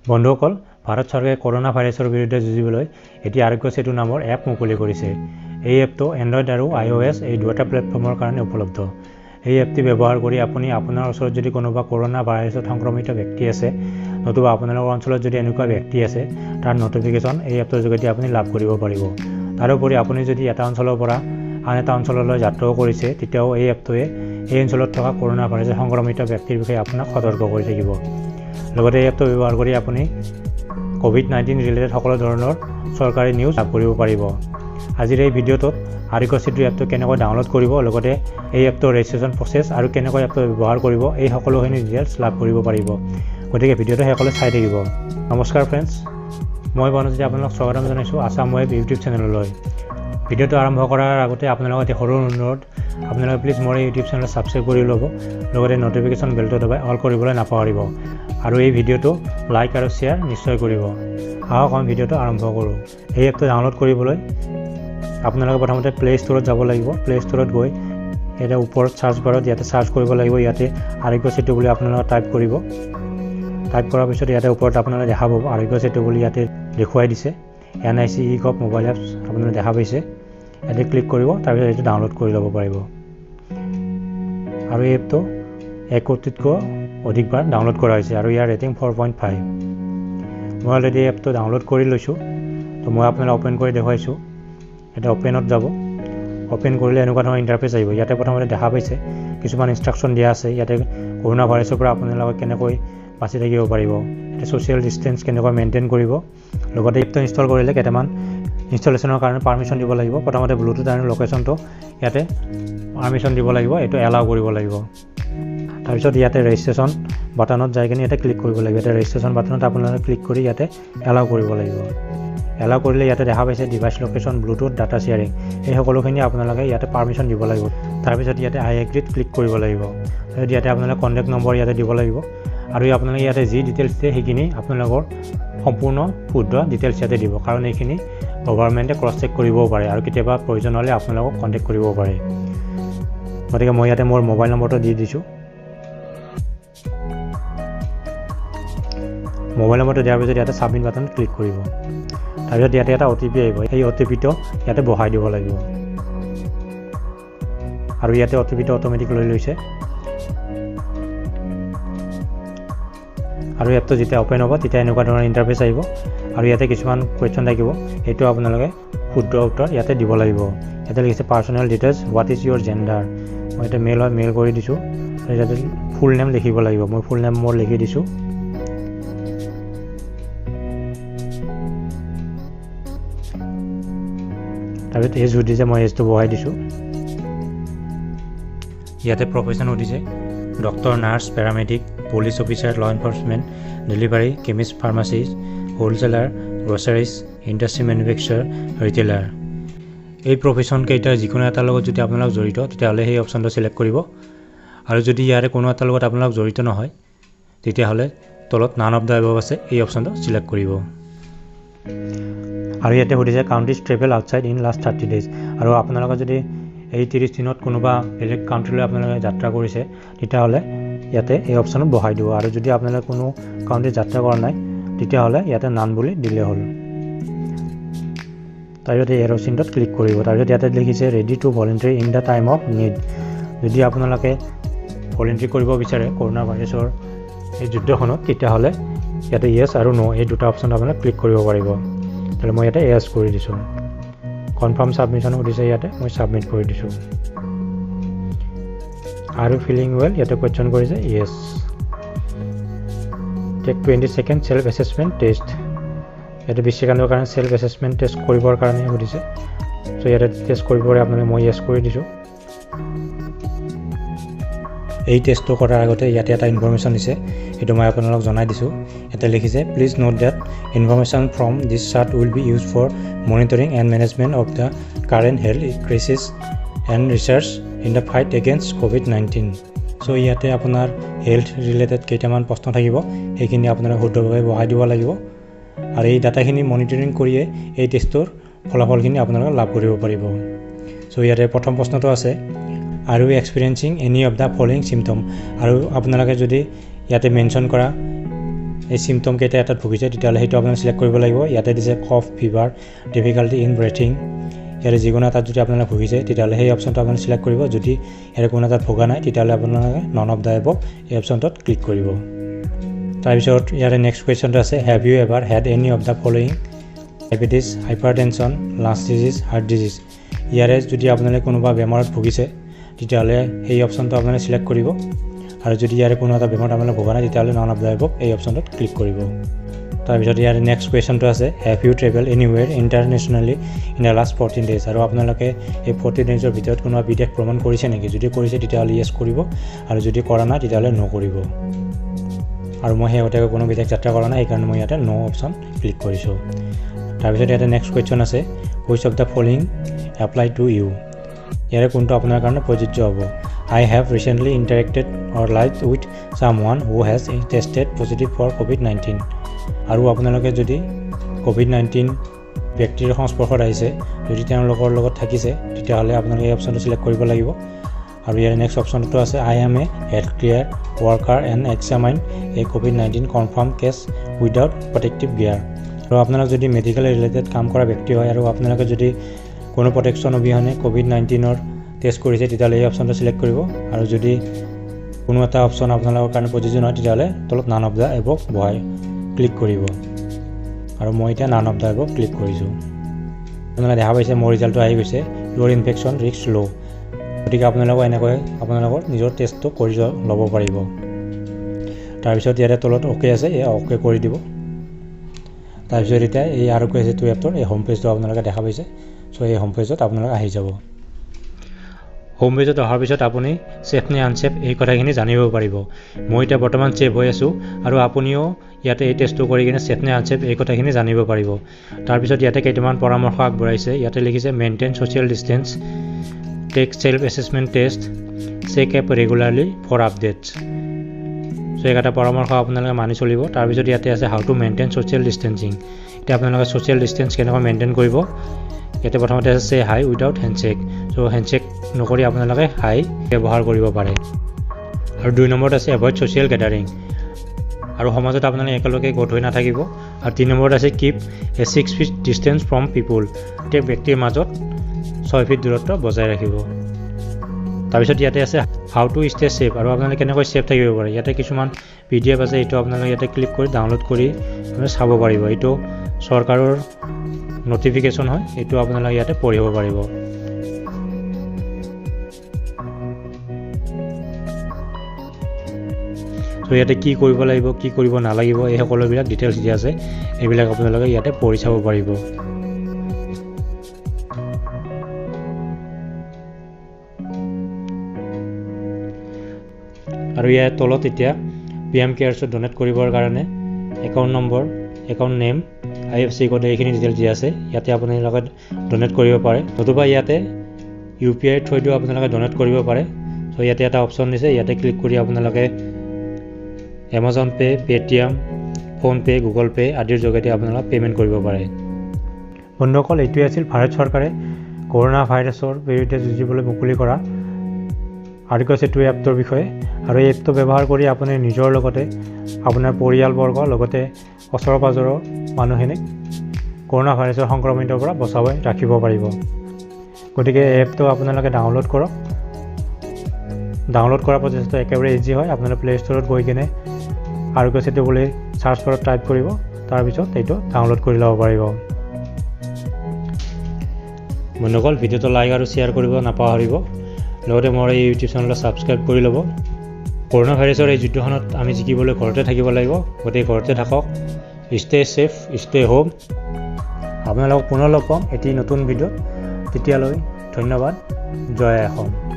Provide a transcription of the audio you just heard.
বন্ধুসকল, ভাৰত চৰকাৰে কৰোনা ভাইৰাছৰ বিৰুদ্ধে যুঁজিবলৈ এটি আৰোগ্য সেতু নামৰ এপ মুকলি কৰিছে। এই এপটো এণ্ড্ৰইড আৰু iOS এই দুটা প্লেটফৰ্মৰ কাৰণে উপলব্ধ। এই এপটি ব্যৱহাৰ কৰি আপুনি আপোনাৰ ওচৰত যদি কোনোবা কৰোনা ভাইৰাছত সংক্ৰমিত ব্যক্তি আছে, নতুবা আপোনালোকৰ অঞ্চলত যদি এনেকুৱা ব্যক্তি আছে, তাৰ নটিফিকেশ্যন এই এপটোৰ যোগেদি আপুনি লাভ কৰিব পাৰিব। তাৰোপৰি আপুনি যদি এটা অঞ্চলৰ পৰা আন এটা অঞ্চললৈ যাত্ৰাও কৰিছে, তেতিয়াও এই এপটোৱে এই অঞ্চলত থকা কৰোনা ভাইৰাছত সংক্ৰমিত ব্যক্তিৰ বিষয়ে আপোনাক সতৰ্ক কৰি থাকিব। লগতে এই এপটো ব্যৱহাৰ কৰি আপুনি COVID-19 ৰিলেটেড সকলো ধৰণৰ চৰকাৰী নিউজ লাভ কৰিব পাৰিব। আজিৰ এই ভিডিঅ'টোত আৰোগ্য সেতু এপটো কেনেকৈ ডাউনলোড কৰিব, লগতে এই এপটোৰ ৰেজিষ্ট্ৰেশ্যন প্ৰচেছ আৰু কেনেকৈ এপটো ব্যৱহাৰ কৰিব, এই সকলোখিনি ডিটেইলছ লাভ কৰিব পাৰিব। গতিকে ভিডিঅ'টো শেষলৈ চাই থাকিব। নমস্কাৰ ফ্ৰেণ্ডছ, মই বনজিৎ আপোনালোকক স্বাগতম জনাইছোঁ আছাম ৱেব ইউটিউব চেনেললৈ। ভিডিঅ'টো আৰম্ভ কৰাৰ আগতে আপোনালোকৰ এটি সৰু অনুৰোধ, আপোনালোকে প্লিজ মোৰ এই ইউটিউব চেনেল ছাবস্ক্ৰাইব কৰি ল'ব, লগতে নটিফিকেশ্যন বেলটো দবাই অল কৰিবলৈ নাপাহৰিব, আৰু এই ভিডিঅ'টো লাইক আৰু শ্বেয়াৰ নিশ্চয় কৰিব। আহক আমি ভিডিঅ'টো আৰম্ভ কৰোঁ। এই এপটো ডাউনলোড কৰিবলৈ আপোনালোকে প্ৰথমতে প্লে ষ্ট'ৰত যাব লাগিব। প্লে ষ্ট'ৰত গৈ ইয়াতে ওপৰত চাৰ্চ বাৰত ইয়াতে চাৰ্চ কৰিব লাগিব। ইয়াতে আৰোগ্য সেতু বুলি আপোনালোকে টাইপ কৰিব। টাইপ কৰাৰ পিছত ইয়াতে ওপৰত আপোনালোকে দেখা পাব আৰোগ্য সেতু বুলি ইয়াতে দেখুৱাই দিছে। NIC e-gov মোবাইল এপছ আপোনালোকে দেখা পাইছে। ইয়াতে ক্লিক কৰিব, তাৰপিছত এইটো ডাউনলোড কৰি ল'ব পাৰিব। আৰু এই এপটো 1 কোটিতকৈ অধিকবাৰ ডাউনলোড কৰা হৈছে আৰু ইয়াৰ ৰেটিং 4.5। মই অলৰেডি এপটো ডাউনলোড কৰি লৈছোঁ, তো মই আপোনালোকক অ'পেন কৰি দেখুৱাইছোঁ। এতিয়া অ'পেনত যাব। অ'পেন কৰিলে এনেকুৱা ধৰণৰ ইণ্টাৰফেচ আহিব। ইয়াতে প্ৰথমতে দেখা পাইছে কিছুমান ইনষ্ট্ৰাকশ্যন দিয়া আছে। ইয়াতে কৰোনা ভাইৰাছৰ পৰা আপোনালোকে কেনেকৈ বাচি থাকিব পাৰিব, এতিয়া ছ'চিয়েল ডিষ্টেঞ্চ কেনেকৈ মেইনটেইন কৰিব, লগতে এপটো ইনষ্টল কৰিলে কেইটামান ইনষ্টলেশ্যনৰ কাৰণে পাৰ্মিশ্যন দিব লাগিব। প্ৰথমতে ব্লুটুথ আৰু লোকেশ্যনটো ইয়াতে পাৰ্মিশ্যন দিব লাগিব, এইটো এলাউ কৰিব লাগিব। তাৰপিছত ইয়াতে ৰেজিষ্ট্ৰেশ্যন বাটনত যাই কিনে ইয়াতে ক্লিক কৰিব লাগিব। ইয়াতে ৰেজিষ্ট্ৰেশ্যন বাটনত আপোনালোকে ক্লিক কৰি ইয়াতে এলাউ কৰিব লাগিব। এলাউ কৰিলে ইয়াতে দেখা পাইছে device location, Bluetooth, data sharing, এই সকলোখিনি আপোনালোকে ইয়াতে পাৰ্মিশ্যন দিব লাগিব। তাৰপিছত ইয়াতে আই এগ্ৰীত ক্লিক কৰিব লাগিব। তাৰপিছত ইয়াতে আপোনালোকে কণ্টেক্ট নম্বৰ ইয়াতে দিব লাগিব, আৰু আপোনালোকে ইয়াতে যি ডিটেইলছ দিয়ে সেইখিনি আপোনালোকৰ সম্পূৰ্ণ শুদ্ধ ডিটেইলছ ইয়াতে দিব, কাৰণ এইখিনি গভৰ্ণমেণ্টে ক্ৰছ চেক কৰিবও পাৰে আৰু কেতিয়াবা প্ৰয়োজন হ'লে আপোনালোকক কণ্টেক্ট কৰিবও পাৰে। গতিকে মই ইয়াতে মোৰ মোবাইল নম্বৰটো দি দিছোঁ। মোবাইল নম্বৰটো দিয়াৰ পিছত ইয়াতে ছাবমিট বাটনত ক্লিক কৰিব। তাৰপিছত ইয়াতে এটা OTP আহিব। এই OTPটো ইয়াতে বহাই দিব লাগিব, আৰু ইয়াতে OTPটো অট'মেটিক লৈ লৈছে। আৰু এপটো যেতিয়া অ'পেন হ'ব তেতিয়া এনেকুৱা ধৰণৰ ইণ্টাৰফেচ আহিব, আৰু ইয়াতে কিছুমান কুৱেশ্যন থাকিব, সেইটো আপোনালোকে শুদ্ধ উত্তৰ ইয়াতে দিব লাগিব। ইয়াতে লিখিছে personal details, what is your gender. মই ইয়াতে মেল হয় মেল কৰি দিছোঁ। ইয়াতে ফুল নেম লিখিব লাগিব। মই ফুল নেম মোৰ লিখি দিছোঁ। তাৰপিছত এজ সুধিছে, মই এজটো বহাই দিছোঁ। ইয়াতে প্ৰফেশ্যন সুধিছে, doctor, nurse, paramedic, police officer, law enforcement, delivery, chemist, pharmacist, wholesaler, groceries, industry manufacture, retailer. এই প্ৰফেশ্যন কেইটাৰ যিকোনো এটাৰ লগত যদি আপোনালোক জড়িত, তেতিয়াহ'লে সেই অপশ্যনটো ছিলেক্ট কৰিব, আৰু যদি ইয়াৰে কোনো এটাৰ লগত আপোনালোক জড়িত নহয়, তেতিয়াহ'লে তলত নান অফ দ্য এবভ আছে এই অপশ্যনটো ছিলেক্ট কৰিব। আৰু ইয়াতে সুধিছে countries travel outside in last 30 days, আৰু আপোনালোকে যদি এই 30 দিনত কোনোবা বেলেগ কাউণ্ট্ৰিলৈ আপোনালোকে যাত্ৰা কৰিছে, তেতিয়াহ'লে ইয়াতে এই অপশ্যনত বহাই দিব, আৰু যদি আপোনালোকে কোনো কাউণ্ট্ৰিত যাত্ৰা কৰা নাই, তেতিয়াহ'লে ইয়াতে নান বুলি দিলে হ'ল। তাৰপিছত এই এৰ' চিনটোত ক্লিক কৰিব। তাৰপিছত ইয়াতে লিখিছে ready to voluntary in the time of need. যদি আপোনালোকে ভলেণ্টাৰী কৰিব বিচাৰে কৰোনা ভাইৰাছৰ এই যুদ্ধখনত, তেতিয়াহ'লে ইয়াতে য়েছ আৰু ন' এই দুটা অপশ্যন আপোনালোকে ক্লিক কৰিব পাৰিব। তাহলে মই ইয়াতে য়েছ কৰি দিছোঁ। কনফাৰ্ম ছাবমিশ্যন সুধিছে, ইয়াতে মই ছাবমিট কৰি দিছোঁ। আৰু ফিলিং ৱেল ইয়াতে কুৱেশ্যন কৰিছে yes. Take 20 second self assessment test. ইয়াতে 20 ছেকেণ্ডৰ কাৰণে ছেল্ফ এছেছমেণ্ট টেষ্ট কৰিবৰ কাৰণে সুধিছে। চ' ইয়াতে টেষ্ট কৰিবলৈ আপোনালোকে মই য়েছ কৰি দিছোঁ। এই টেষ্টটো কৰাৰ আগতে ইয়াতে এটা ইনফৰ্মেশ্যন দিছে, সেইটো মই আপোনালোকক জনাই দিছোঁ। ইয়াতে লিখিছে please note that information from this chart will be use for monitoring and management of the current health crisis and research in the fight against COVID-19। So' ইয়াতে আপোনাৰ হেল্থ ৰিলেটেড কেইটামান প্ৰশ্ন থাকিব, সেইখিনি আপোনালোকে শুদ্ধভাৱে বহাই দিব লাগিব, আৰু এই ডাটাখিনি মনিটৰিং কৰিয়ে এই টেষ্টৰ ফলাফলখিনি আপোনালোকে লাভ কৰিব পাৰিব। চ' ইয়াতে প্ৰথম প্ৰশ্নটো আছে, আৰু experiencing any of the following symptom, আৰু আপোনালোকে যদি ইয়াতে মেনশ্যন কৰা এই চিমটম কেইটা এটাত ভুগিছে তেতিয়াহ'লে সেইটো আপোনালোকে চিলেক্ট কৰিব লাগিব। ইয়াতে দিছে কফ, ফিভাৰ, ডিফিকাল্টি ইন ব্ৰেথিং। ইয়াতে যিকোনো এটাত যদি আপোনালোকে ভুগিছে তেতিয়াহ'লে সেই অপশ্যনটো আপোনালোকে চিলেক্ট কৰিব। যদি ইয়াতে কোনো এটাত ভগা নাই তেতিয়াহ'লে আপোনালোকে নন অফ দ্য এবভ এই অপশ্যনটোত ক্লিক কৰিব। তাৰপিছত ইয়াতে নেক্সট কুৱেশ্যনটো আছে, have you ever had any of the following? Diabetes, hypertension, lung disease, heart disease. ইয়াৰে যদি আপোনালোকে কোনোবা বেমাৰত ভুগিছে তেতিয়াহ'লে সেই অপশ্যনটো আপোনালোকে চিলেক্ট কৰিব। আৰু যদি ইয়াৰে কোনো এটা বেমাৰত আপোনালোকে ভগা নাই তেতিয়াহ'লে নন অফ দ্য এবভ এই অপশ্যনটোত ক্লিক কৰিব। তাৰপিছত ইয়াৰে নেক্সট কুৱেশ্যনটো আছে, have you travel anywhere internationally in the last 14 days? আৰু আপোনালোকে এই 14 daysৰ ভিতৰত কোনোবা বিদেশ ভ্ৰমণ কৰিছে নেকি? যদি কৰিছে তেতিয়াহ'লে য়েছ কৰিব, আৰু যদি কৰা নাই তেতিয়াহ'লে ন' কৰিব। আৰু মই শেহতীয়াকৈ কোনো বিদেশ যাত্ৰা কৰা নাই, সেইকাৰণে মই ইয়াতে ন' অপশ্যন ক্লিক কৰিছোঁ। তাৰপিছত ইয়াতে নেক্সট কুৱেশ্যন আছে, which of the following apply to you? ইয়াৰে কোনটো আপোনাৰ কাৰণে প্ৰযোজ্য হ'ব? I have recently interacted or lived with someone who has tested positive for COVID-19. আৰু আপোনালোকে যদি COVID-19 ব্যক্তিৰ সংস্পৰ্শত আহিছে, যদি তেওঁলোকৰ লগত থাকিছে তেতিয়াহ'লে আপোনালোকে এই অপশ্যনটো চিলেক্ট কৰিব লাগিব। আৰু ইয়াৰ নেক্সট অপশ্যনটো আছে, I am a health care worker and examined a COVID-19 confirmed case without protective gear. আৰু আপোনালোক যদি মেডিকেল ৰিলেটেড কাম কৰা ব্যক্তি হয় আৰু আপোনালোকে যদি কোনো প্ৰটেকশ্যন অবিহনে COVID-19ৰ টেষ্ট কৰিছে তেতিয়াহ'লে এই অপশ্যনটো চিলেক্ট কৰিব। আৰু যদি কোনো এটা অপশ্যন আপোনালোকৰ কাৰণে প্ৰযোজ্য নহয় তেতিয়াহ'লে তলত নান অফ দ্য এবভ বহাই ক্লিক কৰিব। আৰু মই এতিয়া none of the above click কৰিছোঁ। আপোনালোকে দেখা পাইছে মোৰ ৰিজাল্টটো আহি গৈছে, ইউৰ ইনফেকশ্যন ৰিস্ক ল'। গতিকে আপোনালোকে এনেকৈ আপোনালোকৰ নিজৰ টেষ্টটো কৰি ল'ব পাৰিব। তাৰপিছত ইয়াতে তলত অ'কে আছে, এই অ'কে কৰি দিব। তাৰপিছত এতিয়া এই আৰোগ্য সেতু এপটোৰ এই হোম পেজটো আপোনালোকে দেখা পাইছে। চ' এই হোম পেজত আপোনালোকে আহি যাব। হোম পেজত অহাৰ পিছত আপুনি ছেফ নে আনছেফ এই কথাখিনি জানিব পাৰিব। মই এতিয়া বৰ্তমান ছেফ হৈ আছোঁ, আৰু আপুনিও ইয়াতে এই টেষ্টটো কৰি কিনে ছেফ নে আনছেফ এই কথাখিনি জানিব পাৰিব। তাৰপিছত ইয়াতে কেইটামান পৰামৰ্শ আগবঢ়াইছে। ইয়াতে লিখিছে, maintain social distance, take self assessment test, check app regularly for updates. So' এইকেইটা পৰামৰ্শ আপোনালোকে মানি চলিব। তাৰপিছত ইয়াতে আছে, how to maintain social distancing. এতিয়া আপোনালোকে ছ'চিয়েল ডিষ্টেঞ্চ কেনেকৈ মেইনটেইন কৰিব। ইয়াতে প্ৰথমতে আছে, হাই উইদাউট হেণ্ডশ্বেক। চ' হেণ্ডশ্বেক নকৰি আপোনালোকে হাই ব্যৱহাৰ কৰিব পাৰে। আৰু 2 নম্বৰত আছে, এভইড ছ'চিয়েল গেডাৰিং। আৰু সমাজত আপোনালোকে একেলগে গোট হৈ নাথাকিব। আৰু 3 নম্বৰত আছে, keep a 6 feet distance from people. প্ৰত্যেক ব্যক্তিৰ মাজত 6 feet দূৰত্ব বজাই ৰাখিব। তাৰপিছত ইয়াতে আছে, হাউ টু ষ্টে ছেফ। আৰু আপোনালোকে কেনেকৈ ছেফ থাকিব পাৰে। ইয়াতে কিছুমান PDF আছে, এইটো আপোনালোকে ইয়াতে ক্লিক কৰি ডাউনলোড কৰি চাব পাৰিব। এইটো চৰকাৰৰ নটিফিকেশ্যন হয়, এইটো আপোনালোকে ইয়াতে পঢ়িব পাৰিব। চ' ইয়াতে কি কৰিব লাগিব, কি কৰিব নালাগিব, এই সকলোবিলাক ডিটেইলছ দিয়া আছে। এইবিলাক আপোনালোকে ইয়াতে পঢ়ি চাব পাৰিব। আৰু ইয়াৰ তলত এতিয়া PM কেয়াৰ্ছত ডনেট কৰিবৰ কাৰণে account number, account name, IFSC code এইখিনি ডিটেইলছ দিয়া আছে। ইয়াতে আপোনালোকে ডনেট কৰিব পাৰে, নতুবা ইয়াতে UPI থ্ৰুদিও আপোনালোকে ডনেট কৰিব পাৰে। চ' ইয়াতে এটা অপশ্যন দিছে, ইয়াতে ক্লিক কৰি আপোনালোকে Amazon pay', Paytm, PhonePe', Google pay' আদিৰ যোগেদি আপোনালোকে পে'মেণ্ট কৰিব পাৰে। বন্ধুসকল, এইটোৱে আছিল ভাৰত চৰকাৰে কৰোণা ভাইৰাছৰ বিৰুদ্ধে যুঁজিবলৈ মুকলি কৰা আৰোগ্য সেতু এপটোৰ বিষয়ে। আৰু এই এপটো ব্যৱহাৰ কৰি আপুনি নিজৰ লগতে আপোনাৰ পৰিয়ালবৰ্গ লগতে ওচৰ পাজৰৰ মানুহখিনিক কৰোণা ভাইৰাছৰ সংক্ৰমিতৰ পৰা বচাই ৰাখিব পাৰিব। গতিকে এই এপটো আপোনালোকে ডাউনলোড কৰক। ডাউনলোড কৰাৰ প্ৰচেছটো একেবাৰে ইজি হয়। আপোনালোকে প্লে ষ্টৰত গৈ কিনে আৰোগ্য সেতু বুলি চাৰ্চ বাৰত টাইপ কৰিব, তাৰপিছত এইটো ডাউনলোড কৰি ল'ব পাৰিব। বন্ধুসকল, ভিডিঅ'টো লাইক আৰু শ্বেয়াৰ কৰিব নাপাহৰিব। লগতে মোৰ এই ইউটিউব চেনেলটো ছাবস্ক্ৰাইব কৰি ল'ব। কৰোণা ভাইৰাছৰ এই যুদ্ধখনত আমি জিকিবলৈ ঘৰতে থাকিব লাগিব। গতিকে ঘৰতে থাকক, ষ্টে ছেফ, ষ্টে হোম। আপোনালোকক পুনৰ লগ পাম এটি নতুন ভিডিঅ'ত। তেতিয়ালৈ ধন্যবাদ। জয় অসম।